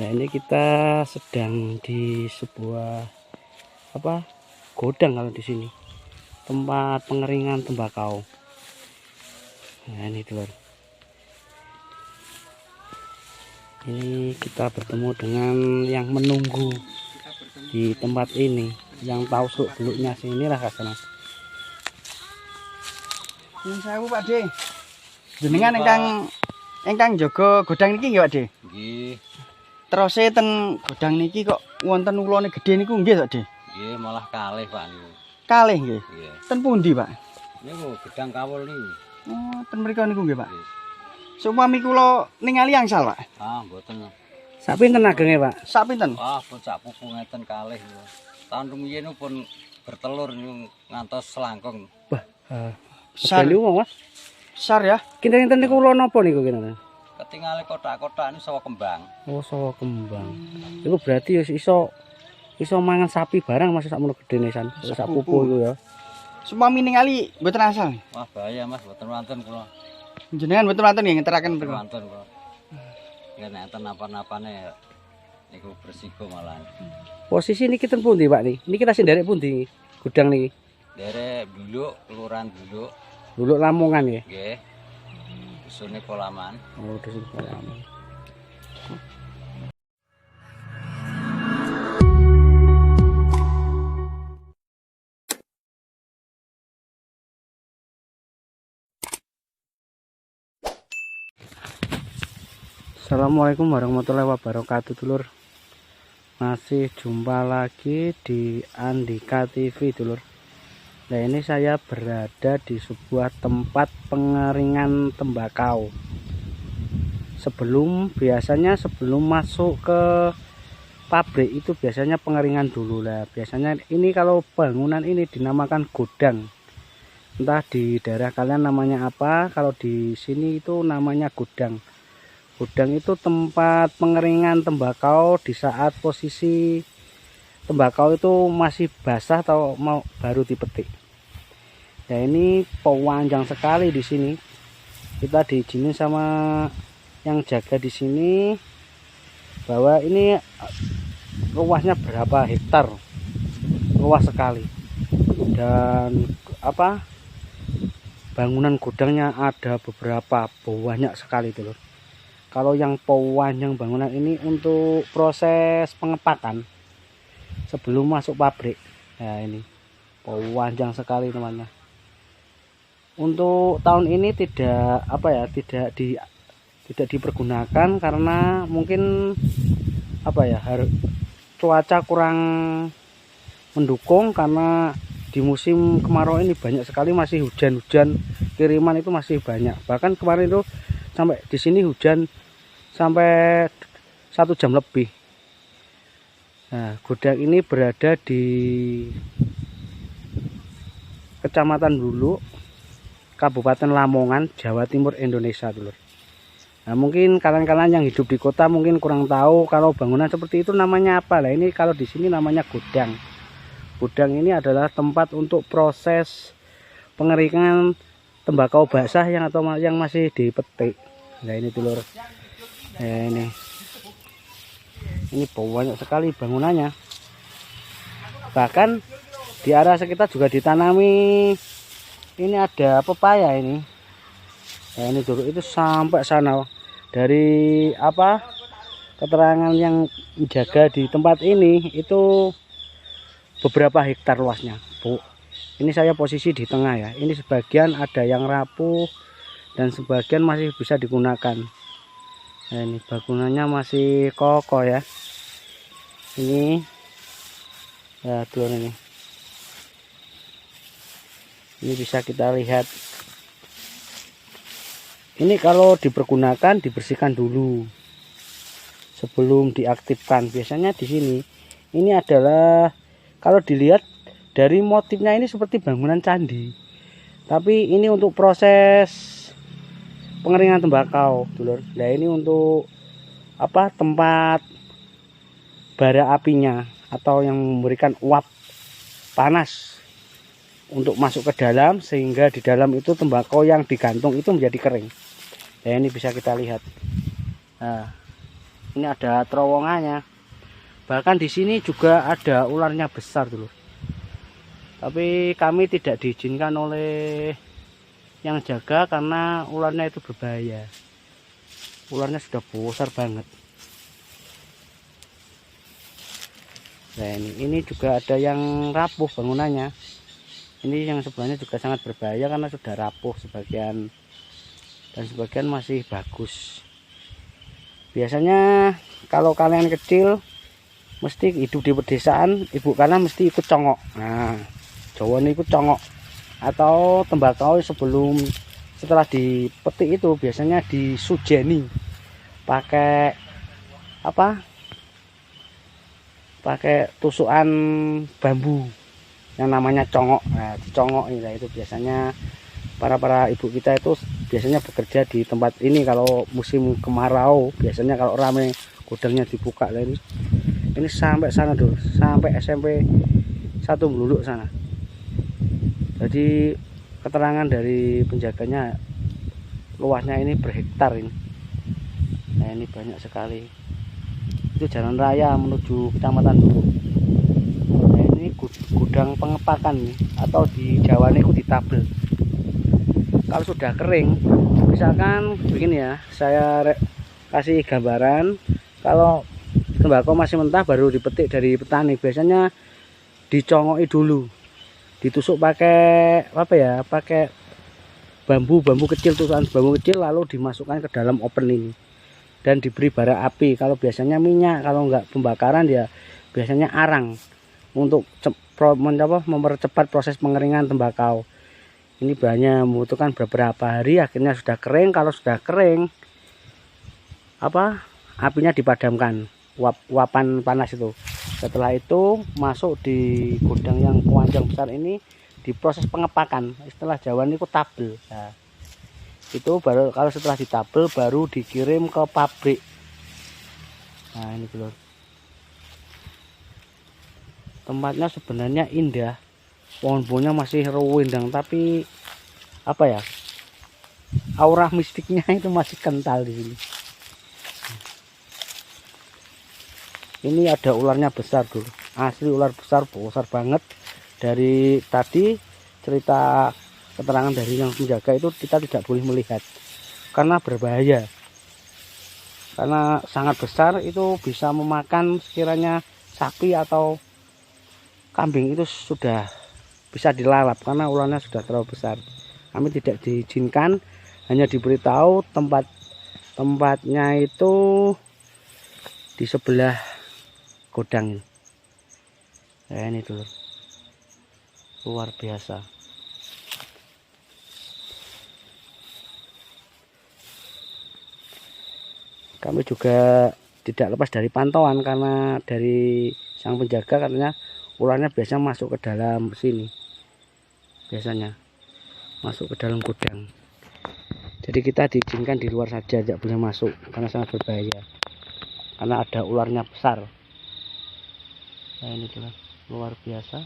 Nah, ini kita sedang di sebuah gudang kalau di sini. Tempat pengeringan tembakau. Nah, ini telur. Ini kita bertemu dengan yang menunggu di tempat ini, yang tahu seluk beluknya sinilah kasana. Nyuwun sewu Pak De. Jenengan ingkang jaga godang niki nggih Pak De? Nggih. Terus ten godang niki kok wonten ulane gedhe niku nggih Pak De? Nggih, malah kalih Pak niku. Kalih nggih. Nggih. Ten pundi Pak? Niku gedang kawul niku. Oh, ten mriku niku nggih Pak. Nggih. Supami kula ningali angsal Pak. Ah, mboten. Sak pinten agenge, Pak? Sak pinten? Wah, pun sak pupu ngeten kalih niku. Tahun rumiyin pun bertelur niku ngantos selangkung. Wah, Sar, gede wong, Mas. sar ya. Kinten-kinten niku kula napa niku kinten? Ketingale kotak-kotak niku sawo kembang. Oh, sawo kembang. Iku berarti ya iso mangan sapi barang Mas sakmono gedene san. Sak pupu iku ya. Supami ningali mboten asal. Wah, bahaya Mas, mboten wonten kula. Jenengan mboten wonten nggih ngeteraken Mboten mriku. wonten kula. Yen enten napa-napane niku bersiko malahan. Posisi niki ten pundi, Pak niki? Niki tasih nderek pundi gudang niki? Derek Buluk, kelurahan Buluk. Dulu Lamongan ya. Nggih. Dusune Kolaman. Oh, dusun Lamongan. Assalamualaikum warahmatullahi wabarakatuh, dulur. Masih jumpa lagi di Andika TV, dulur. Nah, ini saya berada di sebuah tempat pengeringan tembakau. Sebelum masuk ke pabrik itu biasanya pengeringan dulu lah. Biasanya ini kalau bangunan ini dinamakan gudang. Entah di daerah kalian namanya apa, kalau di sini itu namanya gudang. Gudang itu tempat pengeringan tembakau di saat posisi tembakau itu masih basah atau mau baru dipetik. Ya, ini panjang sekali di sini. Kita diizinin sama yang jaga di sini bahwa ini luasnya berapa hektar. Luas sekali. Dan bangunan gudangnya ada beberapa, banyak sekali, dulu. Kalau yang panjang bangunan ini untuk proses pengepakan sebelum masuk pabrik. Nah, ini panjang sekali temannya. Untuk tahun ini tidak dipergunakan karena mungkin cuaca kurang mendukung, karena di musim kemarau ini banyak sekali masih hujan-hujan, kiriman itu masih banyak. Bahkan kemarin itu sampai di sini hujan sampai 1 jam lebih. Nah, gudang ini berada di Kecamatan Buluk, Kabupaten Lamongan, Jawa Timur, Indonesia, dulur. Nah, mungkin kalian-kalian yang hidup di kota mungkin kurang tahu kalau bangunan seperti itu namanya apa. Lah, ini kalau di sini namanya gudang. Gudang ini adalah tempat untuk proses pengeringan tembakau basah yang masih dipetik. Nah, ini, dulur. Nah, ini banyak sekali bangunannya. Bahkan di area sekitar juga ditanami, ini ada pepaya ini. Nah, ini dulu itu sampai sana. Dari keterangan yang menjaga di tempat ini itu beberapa hektar luasnya, Bu. Ini saya posisi di tengah ya. Ini sebagian ada yang rapuh dan sebagian masih bisa digunakan. Nah, ini bangunannya masih kokoh ya. Ini ya, dulur, ini bisa kita lihat. Ini kalau dipergunakan dibersihkan dulu sebelum diaktifkan. Biasanya di sini ini adalah, kalau dilihat dari motifnya ini seperti bangunan candi. Tapi ini untuk proses pengeringan tembakau, dulur. Nah, ini untuk tempat bara apinya atau yang memberikan uap panas untuk masuk ke dalam, sehingga di dalam itu tembakau yang digantung itu menjadi kering. Nah, ini bisa kita lihat. Nah, Ini ada terowongannya. Bahkan di sini juga ada ularnya besar dulu. Tapi kami tidak diizinkan oleh yang jaga karena ularnya itu berbahaya. Ularnya sudah besar banget. Nah ini juga ada yang rapuh bangunannya. Ini yang sebenarnya juga sangat berbahaya karena sudah rapuh sebagian dan sebagian masih bagus. Biasanya kalau kalian kecil mesti hidup di pedesaan, ibu kalian mesti ikut congok. Nah, Jawa ini ikut congok atau tembakau setelah dipetik itu biasanya disujeni pakai apa? Pakai tusukan bambu yang namanya congok. Nah, dicongok ini itu biasanya para ibu kita itu biasanya bekerja di tempat ini kalau musim kemarau. Biasanya kalau ramai gudangnya dibuka lah ini sampai sana dulu, sampai SMP 1 Meluluk sana. Jadi keterangan dari penjaganya luasnya ini berhektar ini. Nah ini banyak sekali. Itu jalan raya menuju kecamatan Dulu. Nah ini gudang pengepakan nih, atau di Jawa ini ditabel. Kalau sudah kering, misalkan begini ya, saya kasih gambaran. Kalau tembakau masih mentah baru dipetik dari petani, biasanya dicongoki dulu, ditusuk pakai apa ya, pakai bambu kecil, tusukan bambu kecil, lalu dimasukkan ke dalam oven ini dan diberi bara api. Kalau biasanya minyak, kalau enggak pembakaran ya biasanya arang untuk mempercepat proses pengeringan tembakau. Ini bahannya membutuhkan beberapa hari, akhirnya sudah kering. Kalau sudah kering, apinya dipadamkan, uapan panas itu. Setelah itu masuk di gudang yang panjang besar ini, diproses pengepakan. Istilah Jawa ini tabel. Nah, itu baru kalau setelah ditabel baru dikirim ke pabrik. Nah ini belum. Tempatnya sebenarnya indah, pohon-pohonnya masih rindang, tapi apa ya, aura mistiknya itu masih kental di sini. Ini ada ularnya besar dulu, asli ular besar banget. Dari tadi cerita keterangan dari yang menjaga itu kita tidak boleh melihat karena berbahaya, karena sangat besar, itu bisa memakan sekiranya sapi atau kambing, itu sudah bisa dilalap karena ularnya sudah terlalu besar. Kami tidak diizinkan, hanya diberitahu tempatnya itu di sebelah gudang. Nah, ini dulu luar biasa. Kami juga tidak lepas dari pantauan karena dari sang penjaga katanya ularnya biasanya masuk ke dalam sini, biasanya masuk ke dalam gudang. Jadi kita diizinkan di luar saja, tidak boleh masuk karena sangat berbahaya, karena ada ularnya besar. Nah ini adalah luar biasa.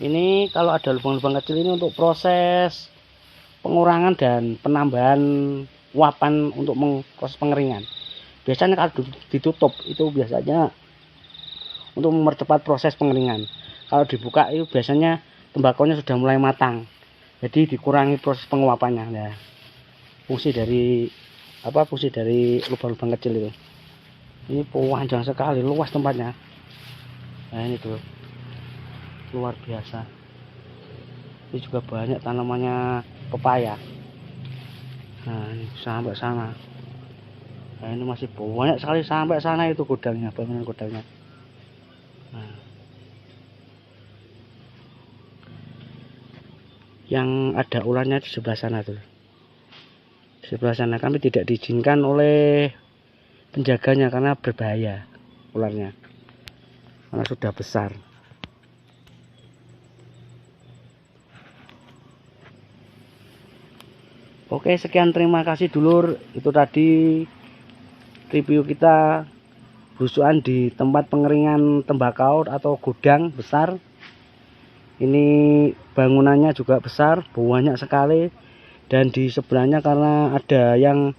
Ini kalau ada lubang-lubang kecil ini untuk proses pengurangan dan penambahan uapan untuk proses pengeringan. Biasanya kalau ditutup itu biasanya untuk mempercepat proses pengeringan. Kalau dibuka itu biasanya tembakaunya sudah mulai matang, jadi dikurangi proses penguapannya. Nah, fungsi dari lubang-lubang kecil itu. Ini panjang sekali, luas tempatnya. Nah ini tuh luar biasa. Ini juga banyak tanamannya pepaya. Nah ini sampai sana. Nah ini masih banyak sekali sampai sana, itu gudangnya, bangunan gudangnya. Nah, yang ada ularnya di sebelah sana tuh. Di sebelah sana kami tidak diizinkan oleh penjaganya karena berbahaya ularnya, karena sudah besar. Oke, sekian, terima kasih dulur. Itu tadi review kita busukan di tempat pengeringan tembakau atau gudang besar. Ini bangunannya juga besar, banyak sekali, dan di sebelahnya karena ada yang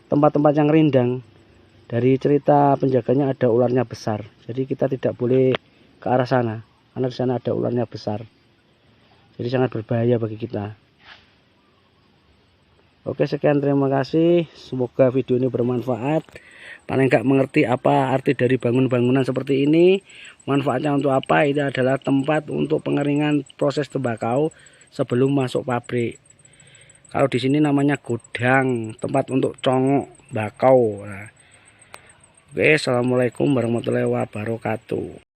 tempat-tempat yang rindang. Dari cerita penjaganya ada ularnya besar, jadi kita tidak boleh ke arah sana karena di sana ada ularnya besar, jadi sangat berbahaya bagi kita. Oke, sekian, terima kasih, semoga video ini bermanfaat. Paling nggak mengerti apa arti dari bangunan seperti ini, manfaatnya untuk apa. Ini adalah tempat untuk pengeringan proses tembakau sebelum masuk pabrik. Kalau di sini namanya gudang, tempat untuk congok bakau. Nah, oke, assalamualaikum warahmatullahi wabarakatuh.